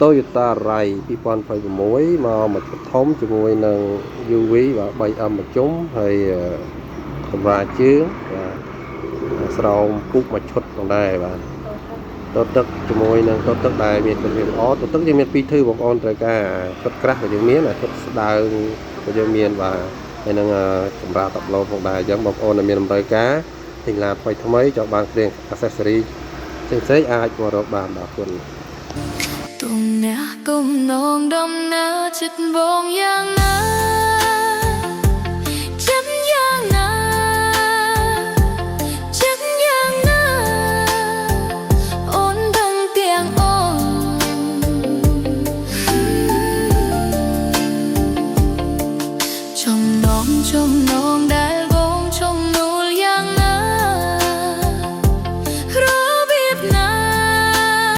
Toyota Ray 2026មកមួយធំជាមួយនឹង UV បាទ 3M មួយជុំហើយកម្រាលជើងបាទស្រោមពូកមួយឈុតផងដែរបាទតទឹកជាមួយនឹងតទឹកដែលមានគុណភាពល្អតទឹកយើងមាន2ធឺបងប្អូនត្រូវការឈុតក្រាស់ក៏យើងមានឈុតស្ដើងក៏យើងមានបាទហើយនឹងសម្រាប់តាប់ឡូផងដែរអញ្ចឹងបងប្អូនដែលមានតម្រូវការទិញឡានថ្មីចង់បានគ្រឿង accessory ផ្សេងៗអាចមករកបានបាទគុណTung nè cùng nong đom nè chít bông yang nè